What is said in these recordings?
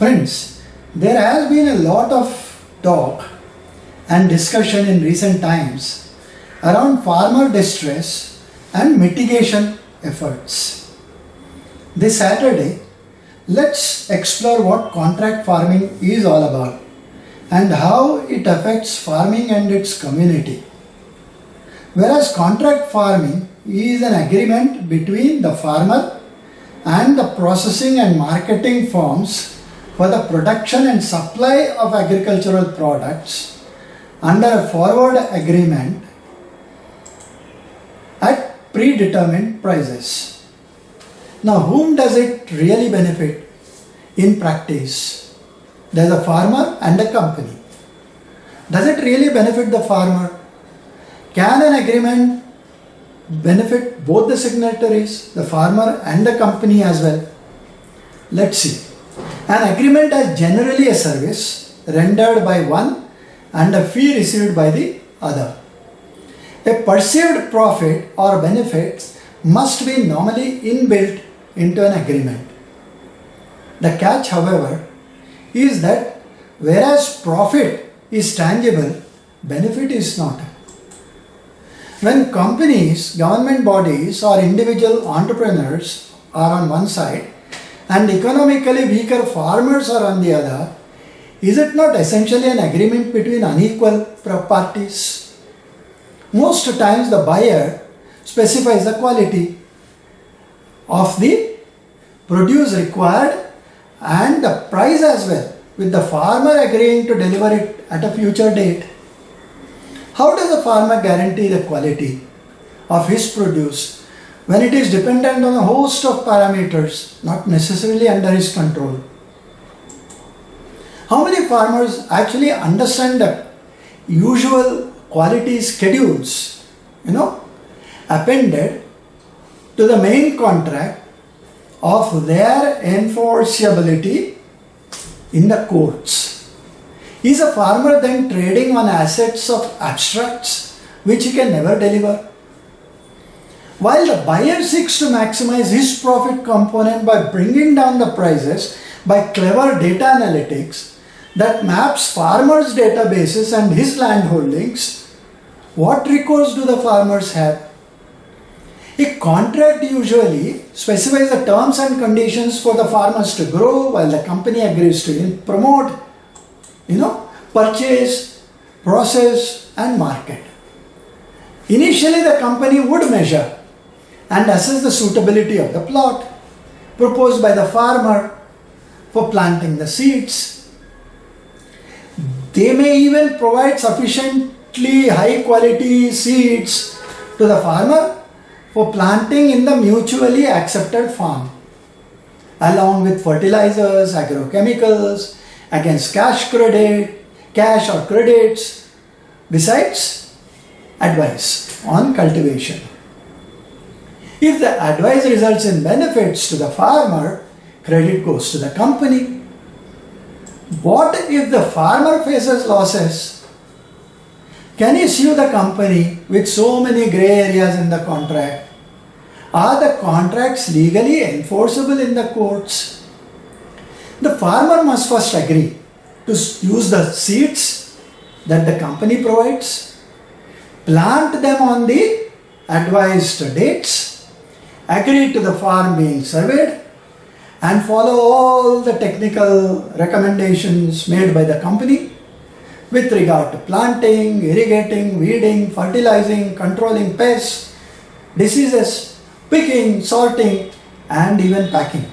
Friends, there has been a lot of talk and discussion in recent times around farmer distress and mitigation efforts. This Saturday, let's explore what contract farming is all about and how it affects farming and its community. Whereas contract farming is an agreement between the farmer and the processing and marketing firms for the production and supply of agricultural products under a forward agreement at predetermined prices. Now, whom does it really benefit in practice? There's a farmer and a company. Does it really benefit the farmer? Can an agreement benefit both the signatories, the farmer and the company as well? Let's see. An agreement is generally a service rendered by one and a fee received by the other. A perceived profit or benefit must be normally inbuilt into an agreement. The catch, however, is that whereas profit is tangible, benefit is not. When companies, government bodies or individual entrepreneurs are on one side and economically weaker farmers are on the other, is it not essentially an agreement between unequal parties? Most times the buyer specifies the quality of the produce required and the price as well, with the farmer agreeing to deliver it at a future date. How does a farmer guarantee the quality of his produce when it is dependent on a host of parameters not necessarily under his control? How many farmers actually understand the usual quality schedules, appended to the main contract of their enforceability in the courts? Is a farmer then trading on assets of abstracts which he can never deliver? While the buyer seeks to maximize his profit component by bringing down the prices by clever data analytics that maps farmers' databases and his land holdings, what recourse do the farmers have? A contract usually specifies the terms and conditions for the farmers to grow while the company agrees to promote, purchase, process and market. Initially the company would measure and assess the suitability of the plot proposed by the farmer for planting the seeds. They may even provide sufficiently high quality seeds to the farmer for planting in the mutually accepted farm, along with fertilizers, agrochemicals, against cash or credits, besides advice on cultivation. If the advice results in benefits to the farmer, credit goes to the company. What if the farmer faces losses? Can he sue the company with so many grey areas in the contract? Are the contracts legally enforceable in the courts? The farmer must first agree to use the seeds that the company provides, plant them on the advised dates, agree to the farm being surveyed, and follow all the technical recommendations made by the company with regard to planting, irrigating, weeding, fertilizing, controlling pests, diseases, picking, sorting, and even packing.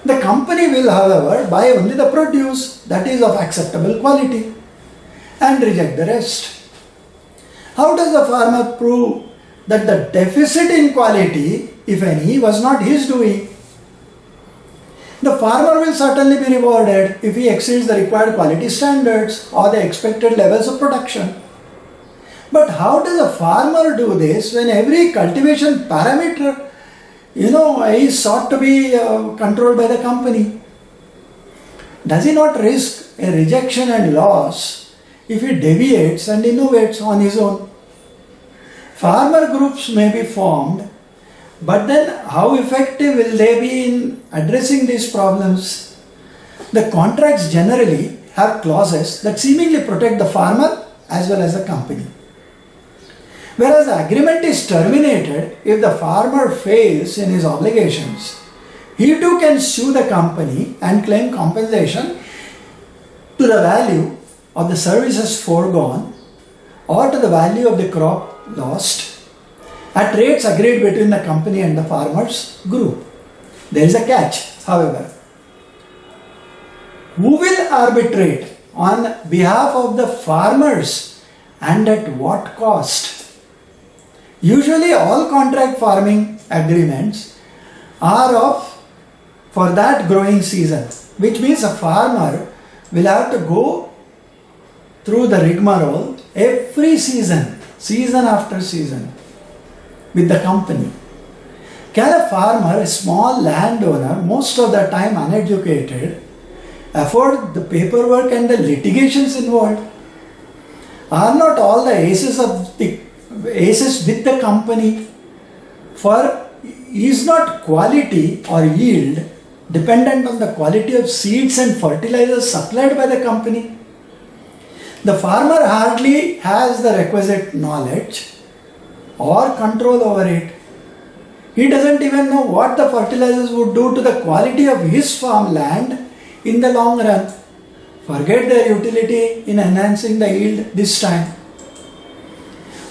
The company will, however, buy only the produce that is of acceptable quality and reject the rest. How does the farmer prove that the deficit in quality, if any, was not his doing? The farmer will certainly be rewarded if he exceeds the required quality standards or the expected levels of production. But how does a farmer do this when every cultivation parameter, is sought to be controlled by the company? Does he not risk a rejection and loss if he deviates and innovates on his own? Farmer groups may be formed, but then how effective will they be in addressing these problems? The contracts generally have clauses that seemingly protect the farmer as well as the company. Whereas the agreement is terminated if the farmer fails in his obligations. He too can sue the company and claim compensation to the value of the services foregone or to the value of the crop lost at rates agreed between the company and the farmers group. There is a catch, however. Who will arbitrate on behalf of the farmers and at what cost? Usually all contract farming agreements are for that growing season, which means a farmer will have to go through the rigmarole every season after season with the company. Can a farmer, a small landowner, most of the time uneducated, afford the paperwork and the litigations involved? Are not all the aces with the company? For is not quality or yield dependent on the quality of seeds and fertilizers supplied by the company? The farmer hardly has the requisite knowledge or control over it. He doesn't even know what the fertilizers would do to the quality of his farmland in the long run. Forget their utility in enhancing the yield this time.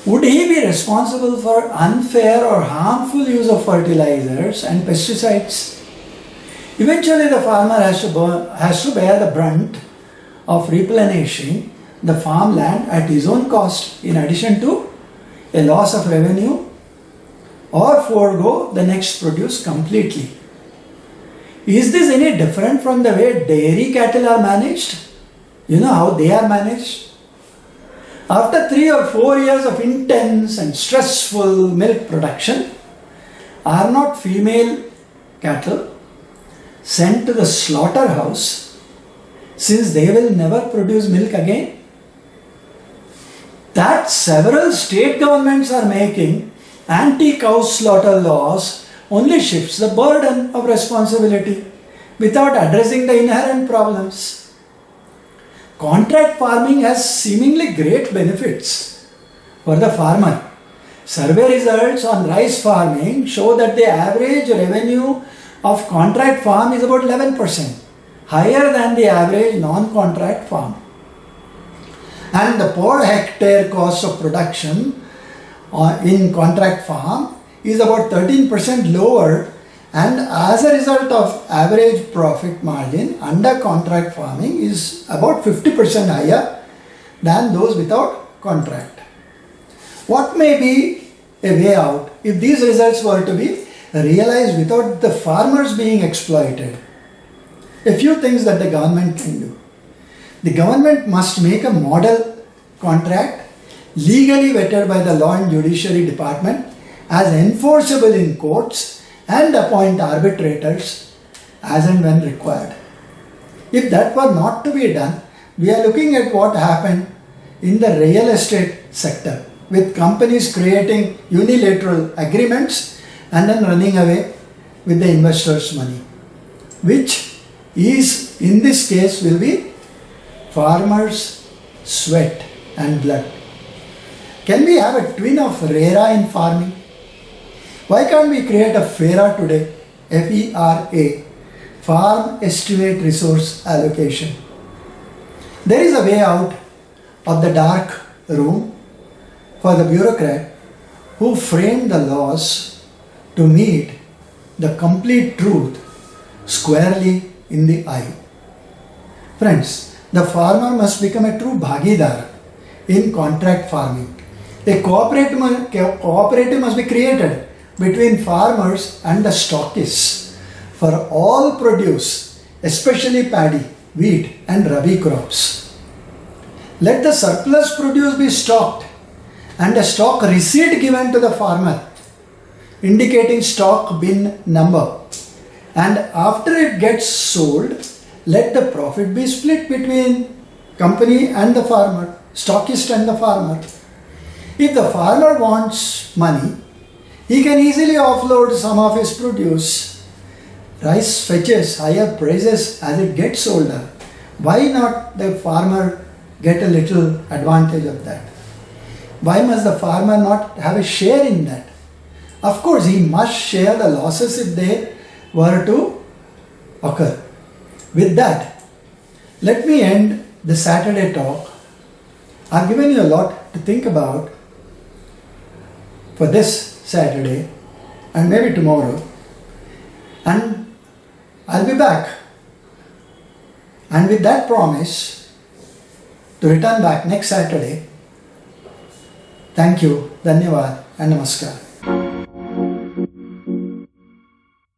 Would he be responsible for unfair or harmful use of fertilizers and pesticides? Eventually the farmer has to bear the brunt of replenishing the farmland at his own cost, in addition to a loss of revenue, or forego the next produce completely. Is this any different from the way dairy cattle are managed? You know how they are managed? After 3 or 4 years of intense and stressful milk production, are not female cattle sent to the slaughterhouse since they will never produce milk again? That several state governments are making anti-cow slaughter laws only shifts the burden of responsibility without addressing the inherent problems. Contract farming has seemingly great benefits for the farmer. Survey results on rice farming show that the average revenue of contract farm is about 11%, higher than the average non-contract farm. And the per hectare cost of production in contract farm is about 13% lower, and as a result of average profit margin under contract farming is about 50% higher than those without contract. What may be a way out if these results were to be realized without the farmers being exploited? A few things that the government can do. The government must make a model contract legally vetted by the Law and Judiciary Department as enforceable in courts and appoint arbitrators as and when required. If that were not to be done, we are looking at what happened in the real estate sector, with companies creating unilateral agreements and then running away with the investors' money, which is in this case will be farmers' sweat and blood. Can we have a twin of RERA in farming? Why can't we create a FERA today? FERA, Farm Estimate Resource Allocation. There is a way out of the dark room for the bureaucrat who framed the laws to meet the complete truth squarely in the eye. Friends, the farmer must become a true bhagidar in contract farming. A cooperative must be created between farmers and the stockists for all produce, especially paddy, wheat and rabi crops. Let the surplus produce be stocked and a stock receipt given to the farmer indicating stock bin number, and after it gets sold, let the profit be split between company and the farmer, stockist and the farmer. If the farmer wants money, he can easily offload some of his produce rice fetches higher prices as it gets older. Why not the farmer get a little advantage of that? Why must the farmer not have a share in that? Of course, he must share the losses if they were to occur. With that, let me end the Saturday talk. I've given you a lot to think about for this Saturday and maybe tomorrow. And I'll be back. And with that promise to return back next Saturday, thank you, Dhanyavad and Namaskar.